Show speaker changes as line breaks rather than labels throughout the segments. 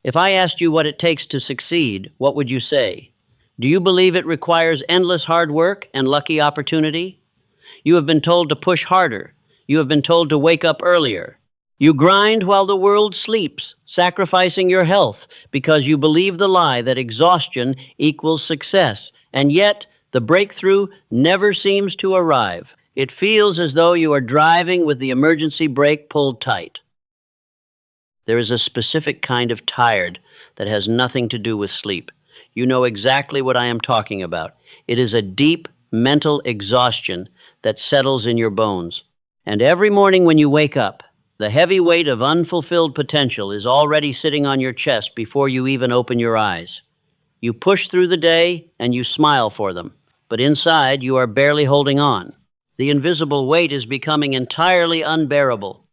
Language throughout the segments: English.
If I asked you what it takes to succeed, what would you say? Do you believe it requires endless hard work and lucky opportunity? You have been told to push harder. You have been told to wake up earlier. You grind while the world sleeps, sacrificing your health because you believe the lie that exhaustion equals success. And yet, the breakthrough never seems to arrive. It feels as though you are driving with the emergency brake pulled tight. There is a specific kind of tired that has nothing to do with sleep. You know exactly what I am talking about. It is a deep mental exhaustion that settles in your bones. And every morning when you wake up, the heavy weight of unfulfilled potential is already sitting on your chest before you even open your eyes. You push through the day and you smile for them, but inside you are barely holding on. The invisible weight is becoming entirely unbearable.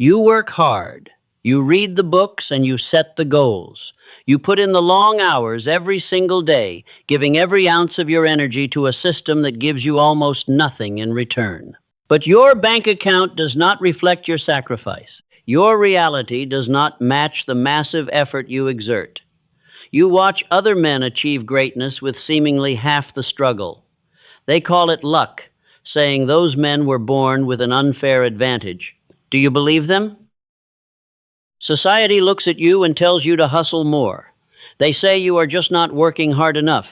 You work hard. You read the books and you set the goals. You put in the long hours every single day, giving every ounce of your energy to a system that gives you almost nothing in return. But your bank account does not reflect your sacrifice. Your reality does not match the massive effort you exert. You watch other men achieve greatness with seemingly half the struggle. They call it luck, saying those men were born with an unfair advantage. Do you believe them? Society looks at you and tells you to hustle more. They say you are just not working hard enough.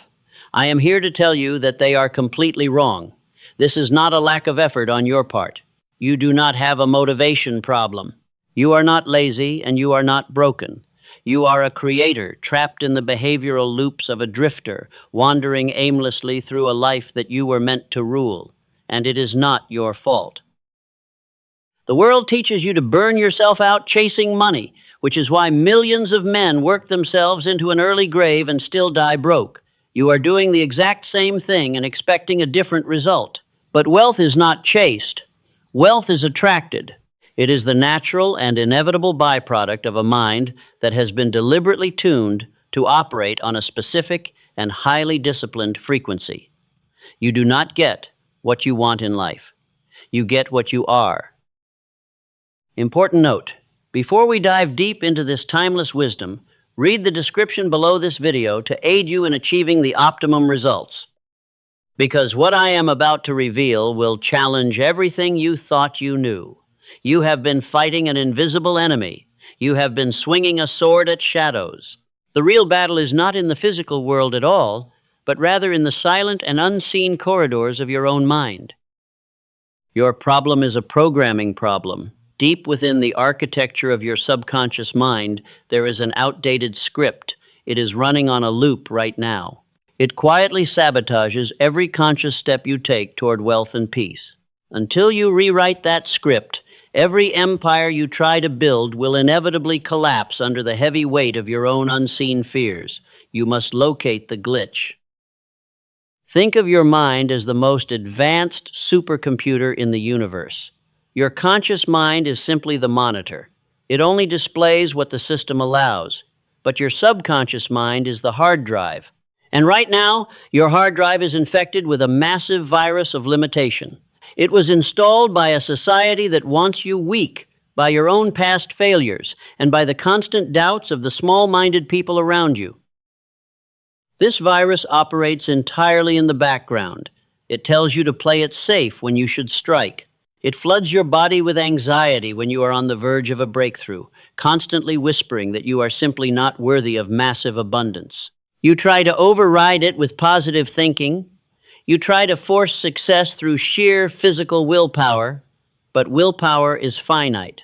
I am here to tell you that they are completely wrong. This is not a lack of effort on your part. You do not have a motivation problem. You are not lazy and you are not broken. You are a creator trapped in the behavioral loops of a drifter, wandering aimlessly through a life that you were meant to rule. And it is not your fault. The world teaches you to burn yourself out chasing money, which is why millions of men work themselves into an early grave and still die broke. You are doing the exact same thing and expecting a different result. But wealth is not chased. Wealth is attracted. It is the natural and inevitable byproduct of a mind that has been deliberately tuned to operate on a specific and highly disciplined frequency. You do not get what you want in life. You get what you are. Important note, before we dive deep into this timeless wisdom, read the description below this video to aid you in achieving the optimum results. Because what I am about to reveal will challenge everything you thought you knew. You have been fighting an invisible enemy. You have been swinging a sword at shadows. The real battle is not in the physical world at all, but rather in the silent and unseen corridors of your own mind. Your problem is a programming problem. Deep within the architecture of your subconscious mind, there is an outdated script. It is running on a loop right now. It quietly sabotages every conscious step you take toward wealth and peace. Until you rewrite that script, every empire you try to build will inevitably collapse under the heavy weight of your own unseen fears. You must locate the glitch. Think of your mind as the most advanced supercomputer in the universe. Your conscious mind is simply the monitor. It only displays what the system allows. But your subconscious mind is the hard drive. And right now, your hard drive is infected with a massive virus of limitation. It was installed by a society that wants you weak, by your own past failures, and by the constant doubts of the small-minded people around you. This virus operates entirely in the background. It tells you to play it safe when you should strike. It floods your body with anxiety when you are on the verge of a breakthrough, constantly whispering that you are simply not worthy of massive abundance. You try to override it with positive thinking. You try to force success through sheer physical willpower, but willpower is finite.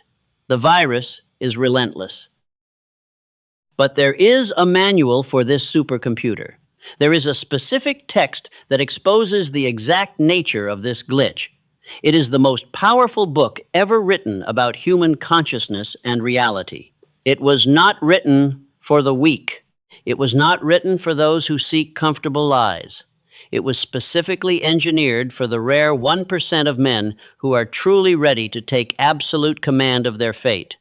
The virus is relentless. But there is a manual for this supercomputer. There is a specific text that exposes the exact nature of this glitch. It is the most powerful book ever written about human consciousness and reality. It was not written for the weak. It was not written for those who seek comfortable lives. It was specifically engineered for the rare 1% of men who are truly ready to take absolute command of their fate.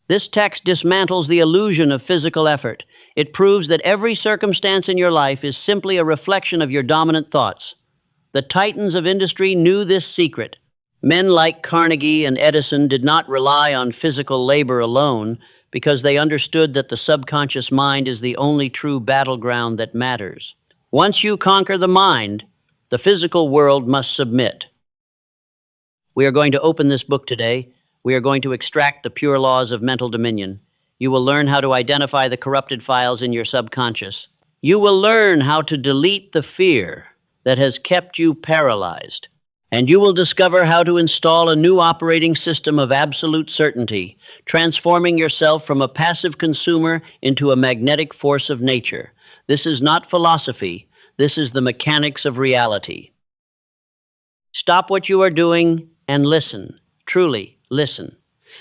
This text dismantles the illusion of physical effort. It proves that every circumstance in your life is simply a reflection of your dominant thoughts. The titans of industry knew this secret. Men like Carnegie and Edison did not rely on physical labor alone, because they understood that the subconscious mind is the only true battleground that matters. Once you conquer the mind, the physical world must submit. We are going to open this book today. We are going to extract the pure laws of mental dominion. You will learn how to identify the corrupted files in your subconscious. You will learn how to delete the fear that has kept you paralyzed. And you will discover how to install a new operating system of absolute certainty, transforming yourself from a passive consumer into a magnetic force of nature. This is not philosophy. This is the mechanics of reality. Stop what you are doing and listen. Truly, listen.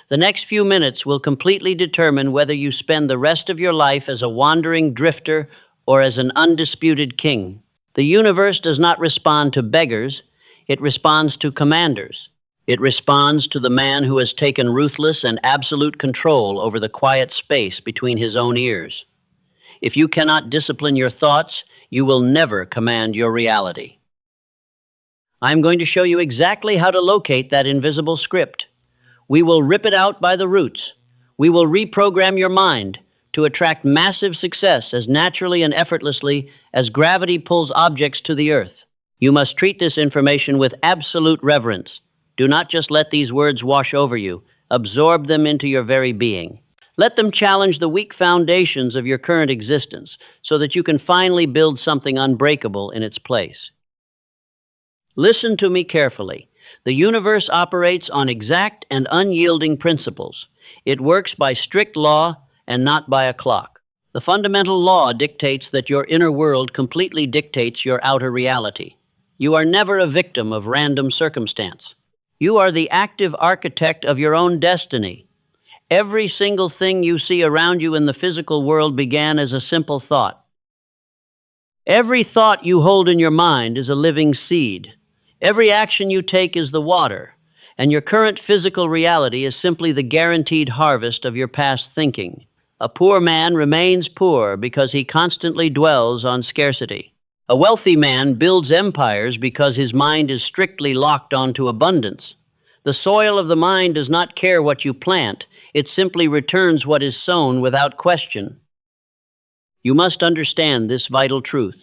The next few minutes will completely determine whether you spend the rest of your life as a wandering drifter or as an undisputed king. The universe does not respond to beggars. It responds to commanders. It responds to the man who has taken ruthless and absolute control over the quiet space between his own ears. If you cannot discipline your thoughts, you will never command your reality. I'm going to show you exactly how to locate that invisible script. We will rip it out by the roots. We will reprogram your mind to attract massive success as naturally and effortlessly as gravity pulls objects to the earth. You must treat this information with absolute reverence. Do not just let these words wash over you. Absorb them into your very being. Let them challenge the weak foundations of your current existence so that you can finally build something unbreakable in its place. Listen to me carefully. The universe operates on exact and unyielding principles. It works by strict law and not by a clock. The fundamental law dictates that your inner world completely dictates your outer reality. You are never a victim of random circumstance. You are the active architect of your own destiny. Every single thing you see around you in the physical world began as a simple thought. Every thought you hold in your mind is a living seed. Every action you take is the water, and your current physical reality is simply the guaranteed harvest of your past thinking. A poor man remains poor because he constantly dwells on scarcity. A wealthy man builds empires because his mind is strictly locked onto abundance. The soil of the mind does not care what you plant. It simply returns what is sown without question. You must understand this vital truth.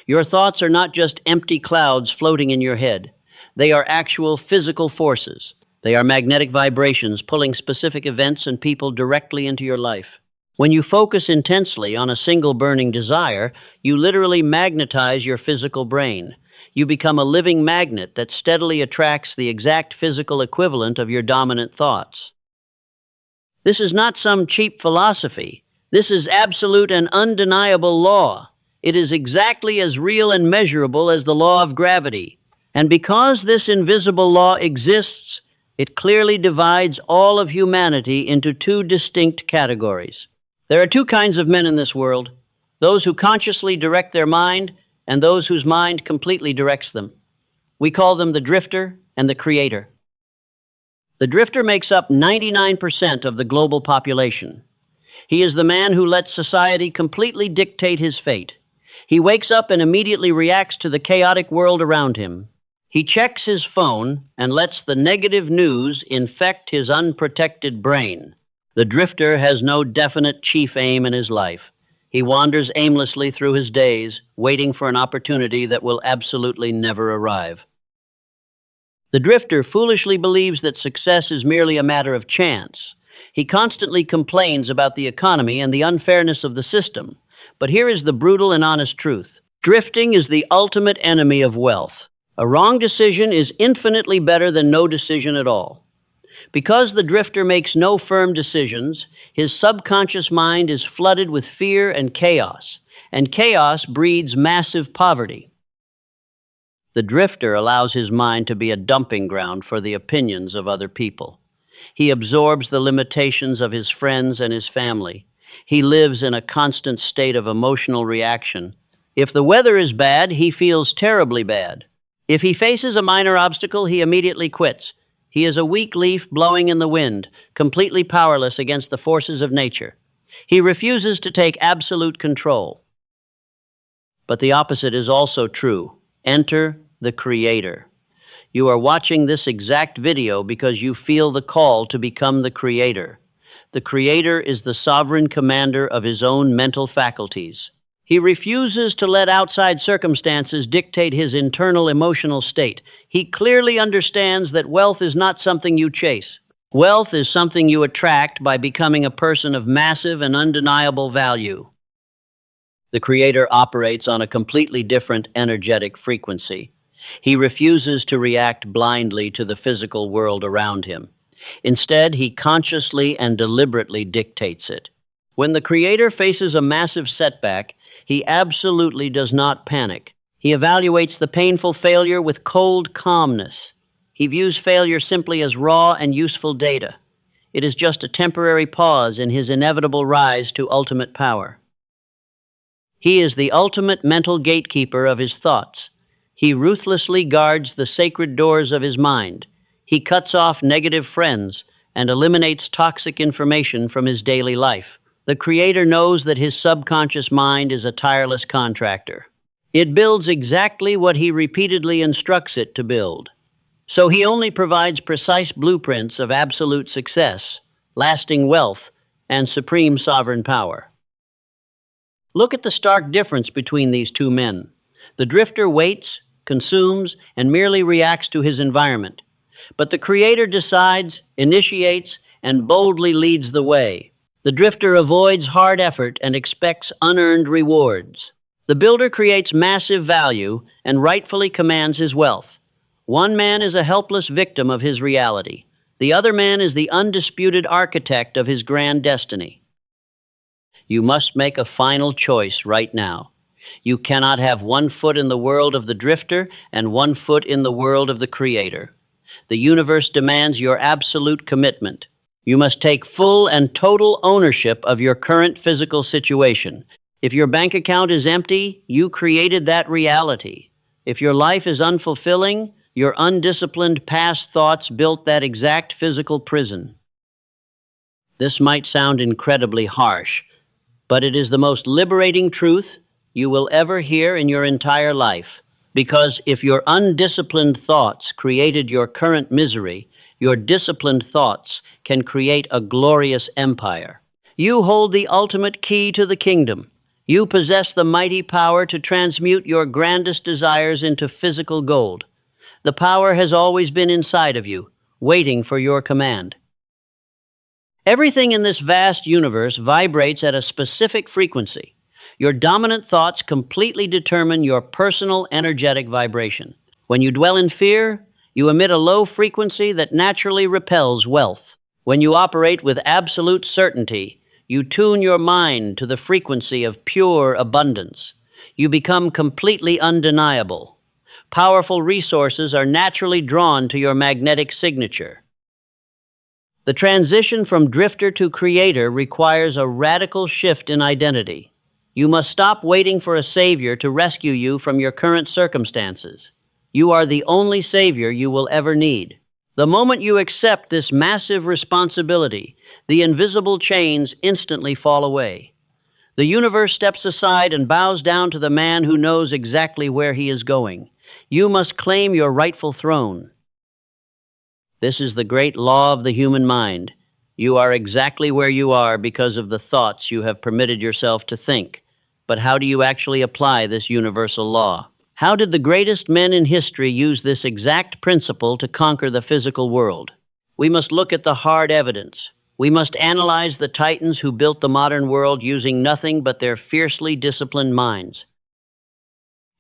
Your thoughts are not just empty clouds floating in your head. They are actual physical forces. They are magnetic vibrations pulling specific events and people directly into your life. When you focus intensely on a single burning desire, you literally magnetize your physical brain. You become a living magnet that steadily attracts the exact physical equivalent of your dominant thoughts. This is not some cheap philosophy. This is absolute and undeniable law. It is exactly as real and measurable as the law of gravity. And because this invisible law exists, it clearly divides all of humanity into two distinct categories. There are two kinds of men in this world: those who consciously direct their mind and those whose mind completely directs them. We call them the drifter and the creator. The drifter makes up 99% of the global population. He is the man who lets society completely dictate his fate. He wakes up and immediately reacts to the chaotic world around him. He checks his phone and lets the negative news infect his unprotected brain. The drifter has no definite chief aim in his life. He wanders aimlessly through his days, waiting for an opportunity that will absolutely never arrive. The drifter foolishly believes that success is merely a matter of chance. He constantly complains about the economy and the unfairness of the system. But here is the brutal and honest truth. Drifting is the ultimate enemy of wealth. A wrong decision is infinitely better than no decision at all. Because the drifter makes no firm decisions, his subconscious mind is flooded with fear and chaos breeds massive poverty. The drifter allows his mind to be a dumping ground for the opinions of other people. He absorbs the limitations of his friends and his family. He lives in a constant state of emotional reaction. If the weather is bad, he feels terribly bad. If he faces a minor obstacle, he immediately quits. He is a weak leaf blowing in the wind, completely powerless against the forces of nature. He refuses to take absolute control. But the opposite is also true. Enter the creator. You are watching this exact video because you feel the call to become the creator. The creator is the sovereign commander of his own mental faculties. He refuses to let outside circumstances dictate his internal emotional state. He clearly understands that wealth is not something you chase. Wealth is something you attract by becoming a person of massive and undeniable value. The creator operates on a completely different energetic frequency. He refuses to react blindly to the physical world around him. Instead, he consciously and deliberately dictates it. When the creator faces a massive setback, he absolutely does not panic. He evaluates the painful failure with cold calmness. He views failure simply as raw and useful data. It is just a temporary pause in his inevitable rise to ultimate power. He is the ultimate mental gatekeeper of his thoughts. He ruthlessly guards the sacred doors of his mind. He cuts off negative friends and eliminates toxic information from his daily life. The creator knows that his subconscious mind is a tireless contractor. It builds exactly what he repeatedly instructs it to build. So he only provides precise blueprints of absolute success, lasting wealth, and supreme sovereign power. Look at the stark difference between these two men. The drifter waits, consumes, and merely reacts to his environment. But the creator decides, initiates, and boldly leads the way. The drifter avoids hard effort and expects unearned rewards. The builder creates massive value and rightfully commands his wealth. One man is a helpless victim of his reality. The other man is the undisputed architect of his grand destiny. You must make a final choice right now. You cannot have 1 foot in the world of the drifter and 1 foot in the world of the creator. The universe demands your absolute commitment. You must take full and total ownership of your current physical situation. If your bank account is empty, you created that reality. If your life is unfulfilling, your undisciplined past thoughts built that exact physical prison. This might sound incredibly harsh, but it is the most liberating truth you will ever hear in your entire life. Because if your undisciplined thoughts created your current misery, your disciplined thoughts can create a glorious empire. You hold the ultimate key to the kingdom. You possess the mighty power to transmute your grandest desires into physical gold. The power has always been inside of you, waiting for your command. Everything in this vast universe vibrates at a specific frequency. Your dominant thoughts completely determine your personal energetic vibration. When you dwell in fear, you emit a low frequency that naturally repels wealth. When you operate with absolute certainty, you tune your mind to the frequency of pure abundance. You become completely undeniable. Powerful resources are naturally drawn to your magnetic signature. The transition from drifter to creator requires a radical shift in identity. You must stop waiting for a savior to rescue you from your current circumstances. You are the only savior you will ever need. The moment you accept this massive responsibility, the invisible chains instantly fall away. The universe steps aside and bows down to the man who knows exactly where he is going. You must claim your rightful throne. This is the great law of the human mind. You are exactly where you are because of the thoughts you have permitted yourself to think. But how do you actually apply this universal law? How did the greatest men in history use this exact principle to conquer the physical world? We must look at the hard evidence. We must analyze the titans who built the modern world using nothing but their fiercely disciplined minds.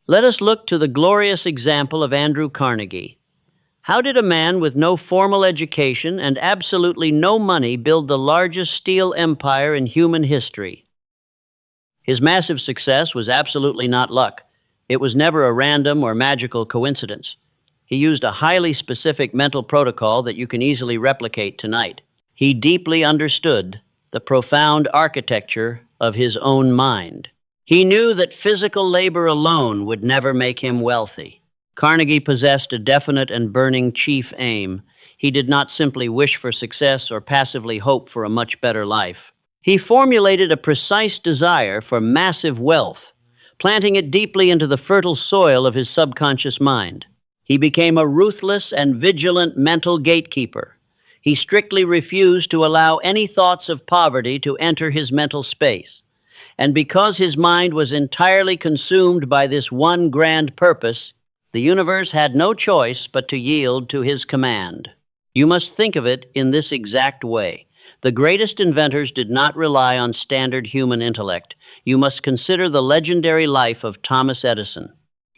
Let us look to the glorious example of Andrew Carnegie. How did a man with no formal education and absolutely no money build the largest steel empire in human history? His massive success was absolutely not luck. It was never a random or magical coincidence. He used a highly specific mental protocol that you can easily replicate tonight. He deeply understood the profound architecture of his own mind. He knew that physical labor alone would never make him wealthy. Carnegie possessed a definite and burning chief aim. He did not simply wish for success or passively hope for a much better life. He formulated a precise desire for massive wealth, planting it deeply into the fertile soil of his subconscious mind. He became a ruthless and vigilant mental gatekeeper. He strictly refused to allow any thoughts of poverty to enter his mental space. And because his mind was entirely consumed by this one grand purpose, the universe had no choice but to yield to his command. You must think of it in this exact way. The greatest inventors did not rely on standard human intellect. You must consider the legendary life of Thomas Edison.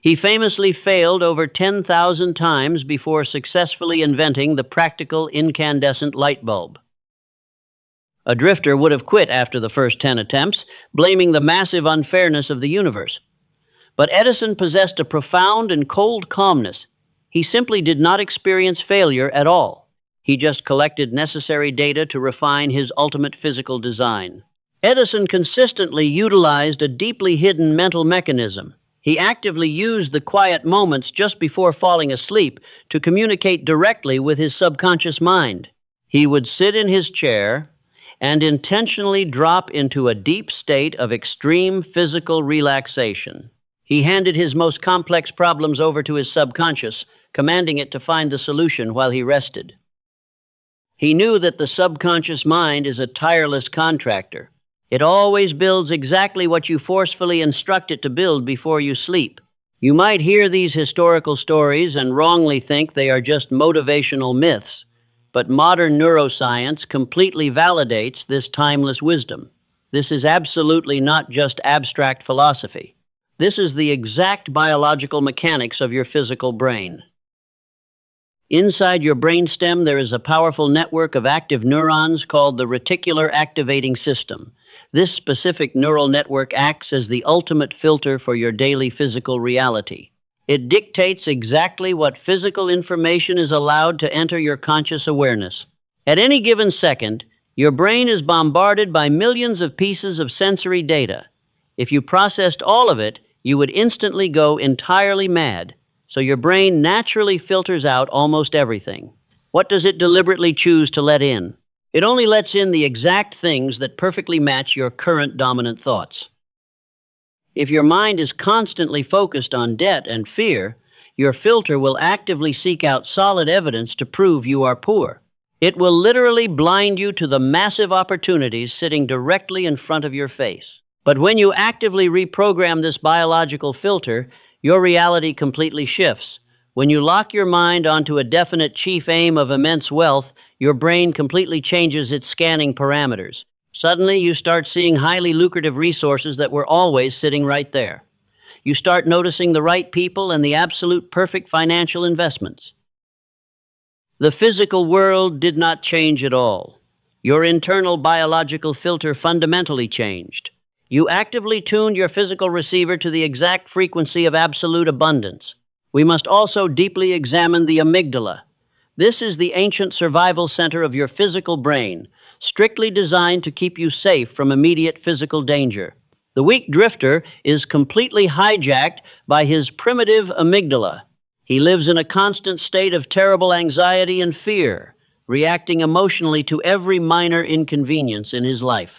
He famously failed over 10,000 times before successfully inventing the practical incandescent light bulb. A drifter would have quit after the first 10 attempts, blaming the massive unfairness of the universe. But Edison possessed a profound and cold calmness. He simply did not experience failure at all. He just collected necessary data to refine his ultimate physical design. Edison consistently utilized a deeply hidden mental mechanism. He actively used the quiet moments just before falling asleep to communicate directly with his subconscious mind. He would sit in his chair and intentionally drop into a deep state of extreme physical relaxation. He handed his most complex problems over to his subconscious, commanding it to find the solution while he rested. He knew that the subconscious mind is a tireless contractor. It always builds exactly what you forcefully instruct it to build before you sleep. You might hear these historical stories and wrongly think they are just motivational myths, but modern neuroscience completely validates this timeless wisdom. This is absolutely not just abstract philosophy. This is the exact biological mechanics of your physical brain. Inside your brainstem, there is a powerful network of active neurons called the reticular activating system. This specific neural network acts as the ultimate filter for your daily physical reality. It dictates exactly what physical information is allowed to enter your conscious awareness. At any given second, your brain is bombarded by millions of pieces of sensory data. If you processed all of it, you would instantly go entirely mad. So your brain naturally filters out almost everything. What does it deliberately choose to let in? It only lets in the exact things that perfectly match your current dominant thoughts. If your mind is constantly focused on debt and fear, your filter will actively seek out solid evidence to prove you are poor. It will literally blind you to the massive opportunities sitting directly in front of your face. But when you actively reprogram this biological filter, your reality completely shifts. When you lock your mind onto a definite chief aim of immense wealth, your brain completely changes its scanning parameters. Suddenly, you start seeing highly lucrative resources that were always sitting right there. You start noticing the right people and the absolute perfect financial investments. The physical world did not change at all. Your internal biological filter fundamentally changed. You actively tuned your physical receiver to the exact frequency of absolute abundance. We must also deeply examine the amygdala. This is the ancient survival center of your physical brain, strictly designed to keep you safe from immediate physical danger. The weak drifter is completely hijacked by his primitive amygdala. He lives in a constant state of terrible anxiety and fear, reacting emotionally to every minor inconvenience in his life.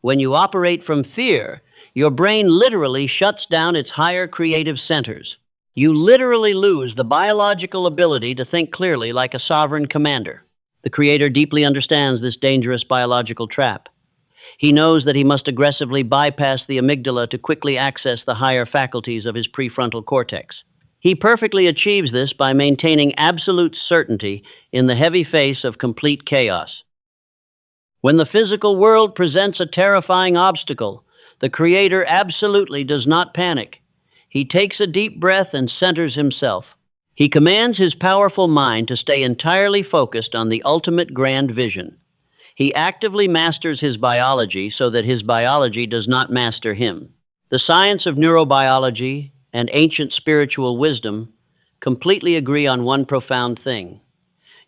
When you operate from fear, your brain literally shuts down its higher creative centers. You literally lose the biological ability to think clearly like a sovereign commander. The Creator deeply understands this dangerous biological trap. He knows that he must aggressively bypass the amygdala to quickly access the higher faculties of his prefrontal cortex. He perfectly achieves this by maintaining absolute certainty in the heavy face of complete chaos. When the physical world presents a terrifying obstacle, the Creator absolutely does not panic. He takes a deep breath and centers himself. He commands his powerful mind to stay entirely focused on the ultimate grand vision. He actively masters his biology so that his biology does not master him. The science of neurobiology and ancient spiritual wisdom completely agree on one profound thing.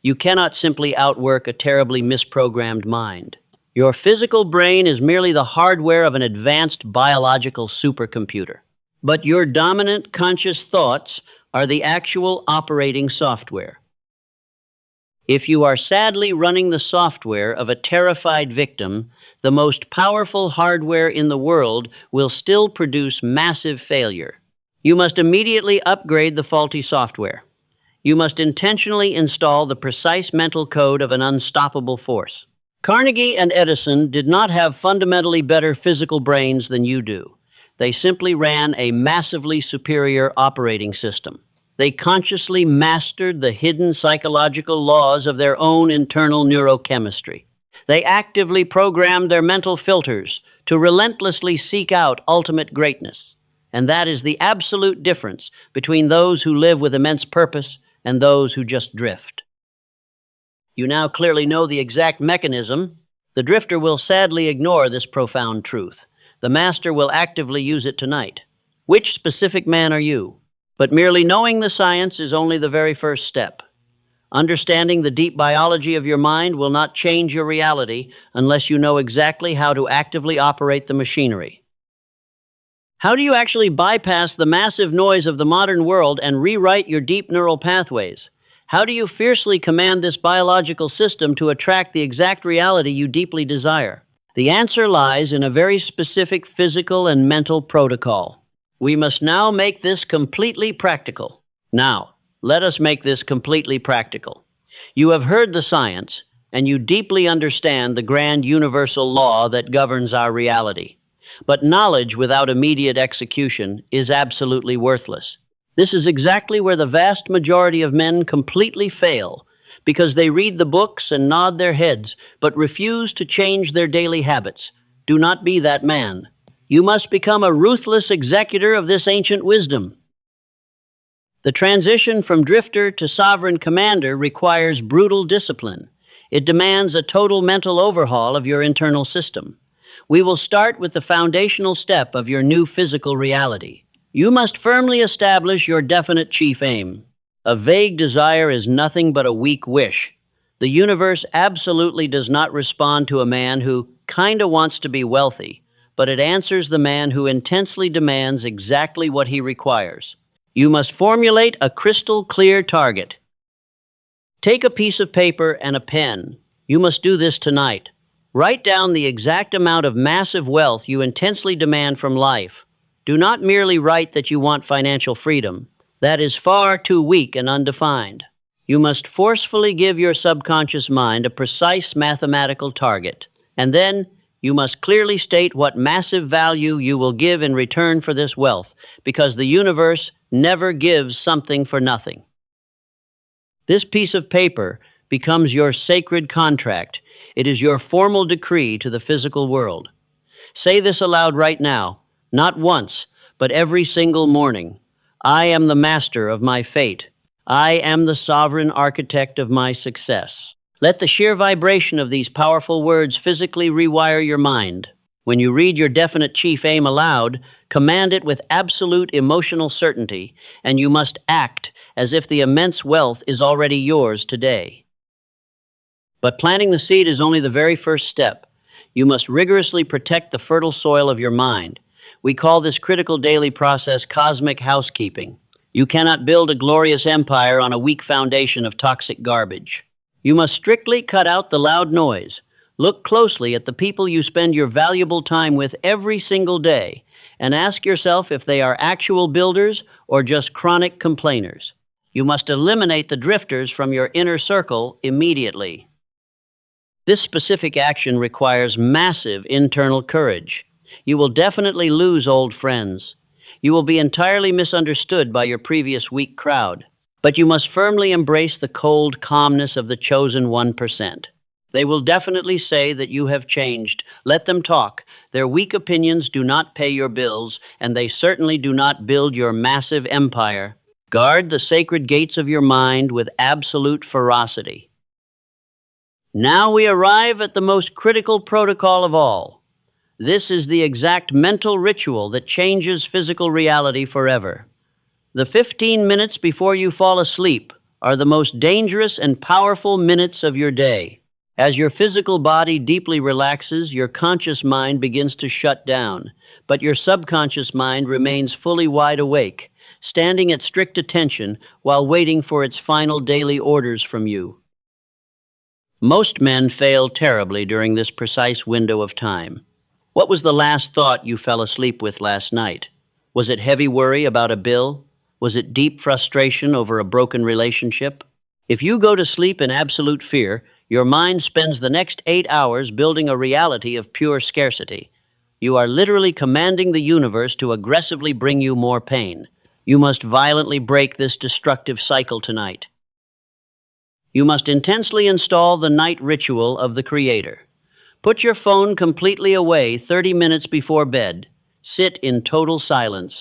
You cannot simply outwork a terribly misprogrammed mind. Your physical brain is merely the hardware of an advanced biological supercomputer. But your dominant conscious thoughts are the actual operating software. If you are sadly running the software of a terrified victim, the most powerful hardware in the world will still produce massive failure. You must immediately upgrade the faulty software. You must intentionally install the precise mental code of an unstoppable force. Carnegie and Edison did not have fundamentally better physical brains than you do. They simply ran a massively superior operating system. They consciously mastered the hidden psychological laws of their own internal neurochemistry. They actively programmed their mental filters to relentlessly seek out ultimate greatness. And that is the absolute difference between those who live with immense purpose and those who just drift. You now clearly know the exact mechanism. The drifter will sadly ignore this profound truth. The master will actively use it tonight. Which specific man are you? But merely knowing the science is only the very first step. Understanding the deep biology of your mind will not change your reality unless you know exactly how to actively operate the machinery. How do you actually bypass the massive noise of the modern world and rewrite your deep neural pathways? How do you fiercely command this biological system to attract the exact reality you deeply desire? The answer lies in a very specific physical and mental protocol. We must now make this completely practical. Now, let us make this completely practical. You have heard the science, and you deeply understand the grand universal law that governs our reality. But knowledge without immediate execution is absolutely worthless. This is exactly where the vast majority of men completely fail, because they read the books and nod their heads, but refuse to change their daily habits. Do not be that man. You must become a ruthless executor of this ancient wisdom. The transition from drifter to sovereign commander requires brutal discipline. It demands a total mental overhaul of your internal system. We will start with the foundational step of your new physical reality. You must firmly establish your definite chief aim. A vague desire is nothing but a weak wish. The universe absolutely does not respond to a man who kinda wants to be wealthy, but it answers the man who intensely demands exactly what he requires. You must formulate a crystal clear target. Take a piece of paper and a pen. You must do this tonight. Write down the exact amount of massive wealth you intensely demand from life. Do not merely write that you want financial freedom. That is far too weak and undefined. You must forcefully give your subconscious mind a precise mathematical target, and then you must clearly state what massive value you will give in return for this wealth, because the universe never gives something for nothing. This piece of paper becomes your sacred contract. It is your formal decree to the physical world. Say this aloud right now, not once, but every single morning. I am the master of my fate. I am the sovereign architect of my success. Let the sheer vibration of these powerful words physically rewire your mind. When you read your definite chief aim aloud, command it with absolute emotional certainty, and you must act as if the immense wealth is already yours today. But planting the seed is only the very first step. You must rigorously protect the fertile soil of your mind. We call this critical daily process cosmic housekeeping. You cannot build a glorious empire on a weak foundation of toxic garbage. You must strictly cut out the loud noise. Look closely at the people you spend your valuable time with every single day, and ask yourself if they are actual builders or just chronic complainers. You must eliminate the drifters from your inner circle immediately. This specific action requires massive internal courage. You will definitely lose old friends. You will be entirely misunderstood by your previous weak crowd. But you must firmly embrace the cold calmness of the chosen 1%. They will definitely say that you have changed. Let them talk. Their weak opinions do not pay your bills, and they certainly do not build your massive empire. Guard the sacred gates of your mind with absolute ferocity. Now we arrive at the most critical protocol of all. This is the exact mental ritual that changes physical reality forever. The 15 minutes before you fall asleep are the most dangerous and powerful minutes of your day. As your physical body deeply relaxes, your conscious mind begins to shut down, but your subconscious mind remains fully wide awake, standing at strict attention while waiting for its final daily orders from you. Most men fail terribly during this precise window of time. What was the last thought you fell asleep with last night? Was it heavy worry about a bill? Was it deep frustration over a broken relationship? If you go to sleep in absolute fear, your mind spends the next 8 hours building a reality of pure scarcity. You are literally commanding the universe to aggressively bring you more pain. You must violently break this destructive cycle tonight. You must intensely install the night ritual of the Creator. Put your phone completely away 30 minutes before bed. Sit in total silence.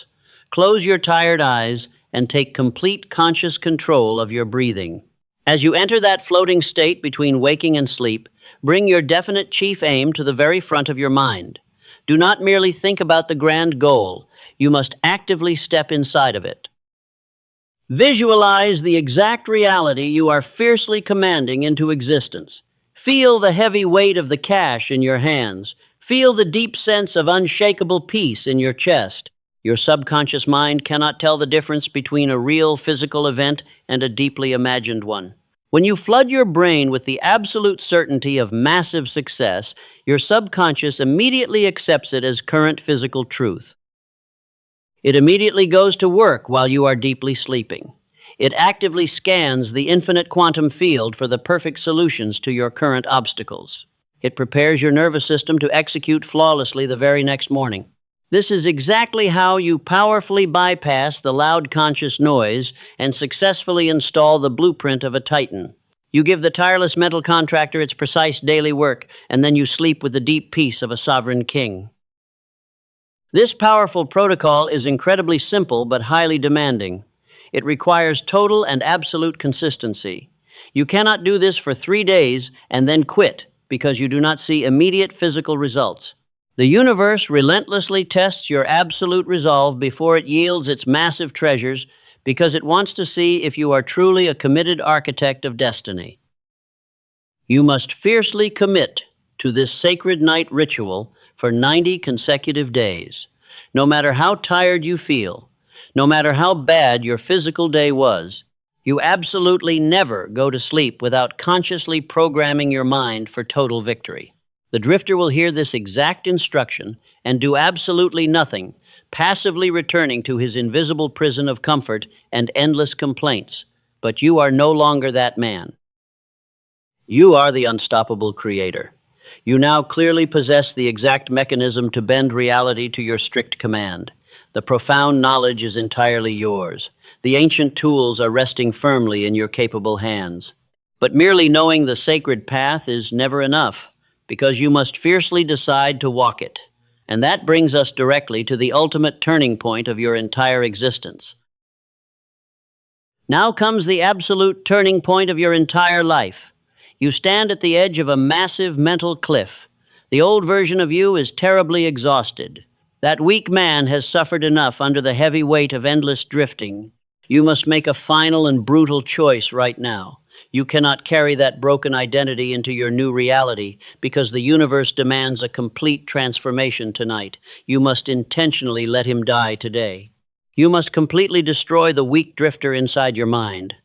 Close your tired eyes and take complete conscious control of your breathing. As you enter that floating state between waking and sleep, bring your definite chief aim to the very front of your mind. Do not merely think about the grand goal. You must actively step inside of it. Visualize the exact reality you are fiercely commanding into existence. Feel the heavy weight of the cash in your hands. Feel the deep sense of unshakable peace in your chest. Your subconscious mind cannot tell the difference between a real physical event and a deeply imagined one. When you flood your brain with the absolute certainty of massive success, your subconscious immediately accepts it as current physical truth. It immediately goes to work while you are deeply sleeping. It actively scans the infinite quantum field for the perfect solutions to your current obstacles. It prepares your nervous system to execute flawlessly the very next morning. This is exactly how you powerfully bypass the loud conscious noise and successfully install the blueprint of a titan. You give the tireless mental contractor its precise daily work, and then you sleep with the deep peace of a sovereign king. This powerful protocol is incredibly simple but highly demanding. It requires total and absolute consistency. You cannot do this for 3 days and then quit because you do not see immediate physical results. The universe relentlessly tests your absolute resolve before it yields its massive treasures because it wants to see if you are truly a committed architect of destiny. You must fiercely commit to this sacred night ritual for 90 consecutive days. No matter how tired you feel, no matter how bad your physical day was, you absolutely never go to sleep without consciously programming your mind for total victory. The drifter will hear this exact instruction and do absolutely nothing, passively returning to his invisible prison of comfort and endless complaints. But you are no longer that man. You are the unstoppable creator. You now clearly possess the exact mechanism to bend reality to your strict command. The profound knowledge is entirely yours. The ancient tools are resting firmly in your capable hands. But merely knowing the sacred path is never enough, because you must fiercely decide to walk it. And that brings us directly to the ultimate turning point of your entire existence. Now comes the absolute turning point of your entire life. You stand at the edge of a massive mental cliff. The old version of you is terribly exhausted. That weak man has suffered enough under the heavy weight of endless drifting. You must make a final and brutal choice right now. You cannot carry that broken identity into your new reality because the universe demands a complete transformation tonight. You must intentionally let him die today. You must completely destroy the weak drifter inside your mind.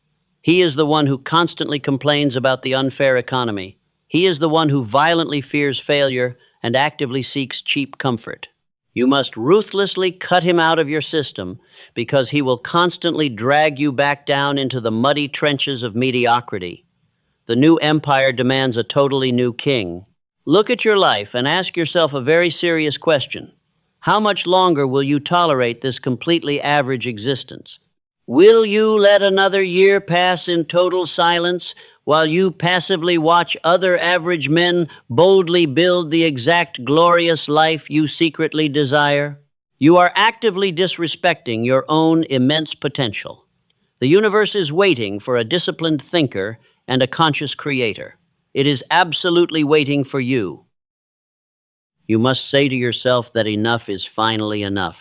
He is the one who constantly complains about the unfair economy. He is the one who violently fears failure and actively seeks cheap comfort. You must ruthlessly cut him out of your system because he will constantly drag you back down into the muddy trenches of mediocrity. The new empire demands a totally new king. Look at your life and ask yourself a very serious question. How much longer will you tolerate this completely average existence? Will you let another year pass in total silence while you passively watch other average men boldly build the exact glorious life you secretly desire? You are actively disrespecting your own immense potential. The universe is waiting for a disciplined thinker and a conscious creator. It is absolutely waiting for you. You must say to yourself that enough is finally enough.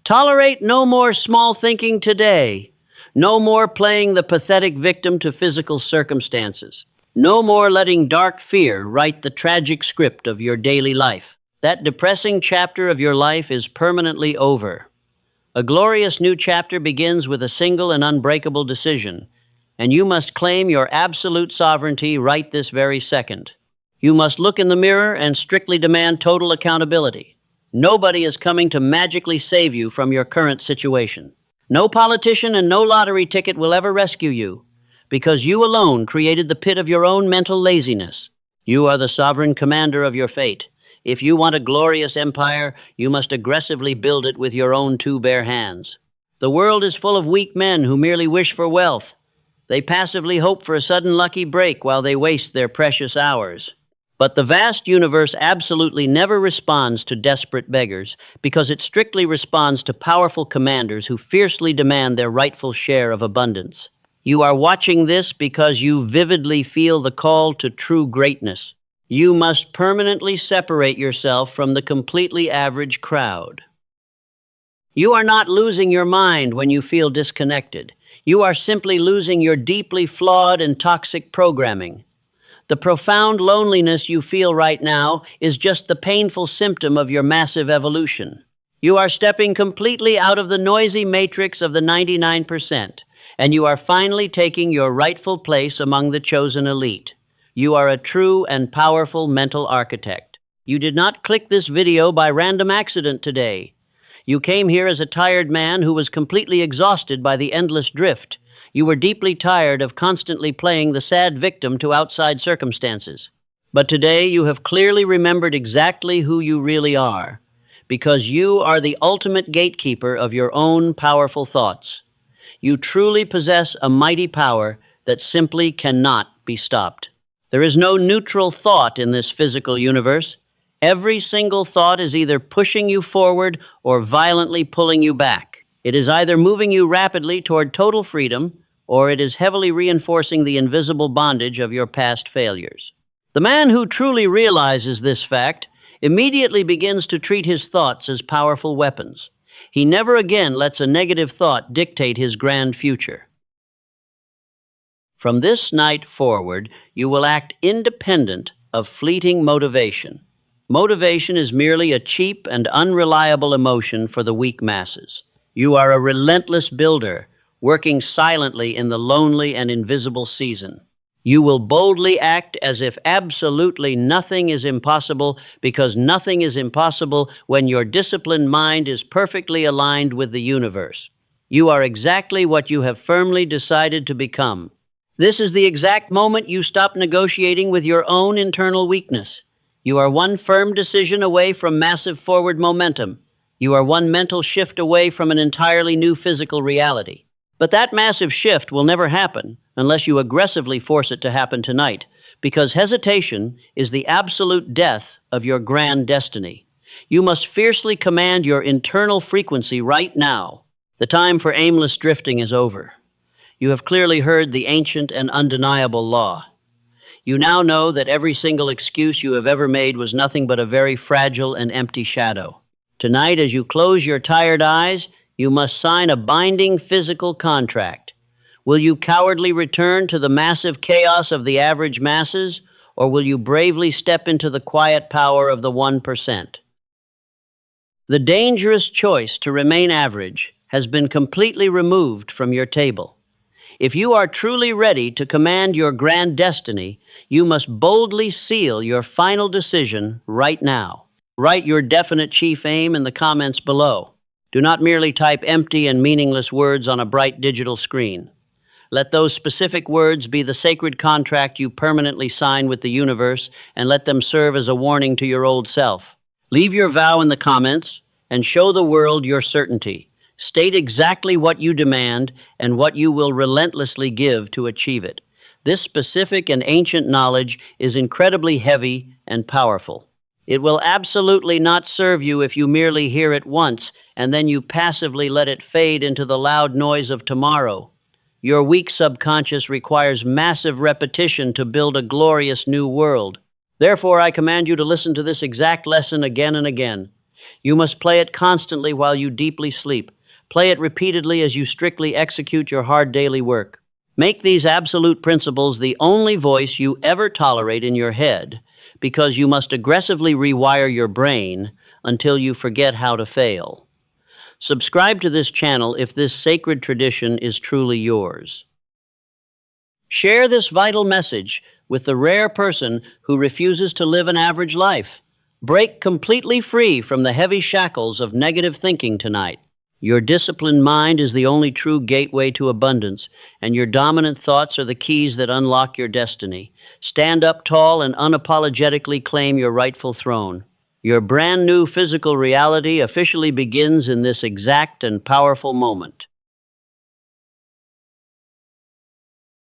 Tolerate no more small thinking today. No more playing the pathetic victim to physical circumstances. No more letting dark fear write the tragic script of your daily life. That depressing chapter of your life is permanently over. A glorious new chapter begins with a single and unbreakable decision, and you must claim your absolute sovereignty right this very second. You must look in the mirror and strictly demand total accountability. Nobody is coming to magically save you from your current situation. No politician and no lottery ticket will ever rescue you, because you alone created the pit of your own mental laziness. You are the sovereign commander of your fate. If you want a glorious empire, you must aggressively build it with your own two bare hands. The world is full of weak men who merely wish for wealth. They passively hope for a sudden lucky break while they waste their precious hours. But the vast universe absolutely never responds to desperate beggars, because it strictly responds to powerful commanders who fiercely demand their rightful share of abundance. You are watching this because you vividly feel the call to true greatness. You must permanently separate yourself from the completely average crowd. You are not losing your mind when you feel disconnected. You are simply losing your deeply flawed and toxic programming. The profound loneliness you feel right now is just the painful symptom of your massive evolution. You are stepping completely out of the noisy matrix of the 99%, and you are finally taking your rightful place among the chosen elite. You are a true and powerful mental architect. You did not click this video by random accident today. You came here as a tired man who was completely exhausted by the endless drift. You were deeply tired of constantly playing the sad victim to outside circumstances. But today you have clearly remembered exactly who you really are, because you are the ultimate gatekeeper of your own powerful thoughts. You truly possess a mighty power that simply cannot be stopped. There is no neutral thought in this physical universe. Every single thought is either pushing you forward or violently pulling you back. It is either moving you rapidly toward total freedom, or it is heavily reinforcing the invisible bondage of your past failures. The man who truly realizes this fact immediately begins to treat his thoughts as powerful weapons. He never again lets a negative thought dictate his grand future. From this night forward, you will act independent of fleeting motivation. Motivation is merely a cheap and unreliable emotion for the weak masses. You are a relentless builder, working silently in the lonely and invisible season. You will boldly act as if absolutely nothing is impossible, because nothing is impossible when your disciplined mind is perfectly aligned with the universe. You are exactly what you have firmly decided to become. This is the exact moment you stop negotiating with your own internal weakness. You are one firm decision away from massive forward momentum. You are one mental shift away from an entirely new physical reality. But that massive shift will never happen unless you aggressively force it to happen tonight, because hesitation is the absolute death of your grand destiny. You must fiercely command your internal frequency right now. The time for aimless drifting is over. You have clearly heard the ancient and undeniable law. You now know that every single excuse you have ever made was nothing but a very fragile and empty shadow. Tonight, as you close your tired eyes, you must sign a binding physical contract. Will you cowardly return to the massive chaos of the average masses, or will you bravely step into the quiet power of the 1%? The dangerous choice to remain average has been completely removed from your table. If you are truly ready to command your grand destiny, you must boldly seal your final decision right now. Write your definite chief aim in the comments below. Do not merely type empty and meaningless words on a bright digital screen. Let those specific words be the sacred contract you permanently sign with the universe, and let them serve as a warning to your old self. Leave your vow in the comments and show the world your certainty. State exactly what you demand and what you will relentlessly give to achieve it. This specific and ancient knowledge is incredibly heavy and powerful. It will absolutely not serve you if you merely hear it once and then you passively let it fade into the loud noise of tomorrow. Your weak subconscious requires massive repetition to build a glorious new world. Therefore, I command you to listen to this exact lesson again and again. You must play it constantly while you deeply sleep. Play it repeatedly as you strictly execute your hard daily work. Make these absolute principles the only voice you ever tolerate in your head, because you must aggressively rewire your brain until you forget how to fail. Subscribe to this channel if this sacred tradition is truly yours. Share this vital message with the rare person who refuses to live an average life. Break completely free from the heavy shackles of negative thinking tonight. Your disciplined mind is the only true gateway to abundance, and your dominant thoughts are the keys that unlock your destiny. Stand up tall and unapologetically claim your rightful throne. Your brand new physical reality officially begins in this exact and powerful moment.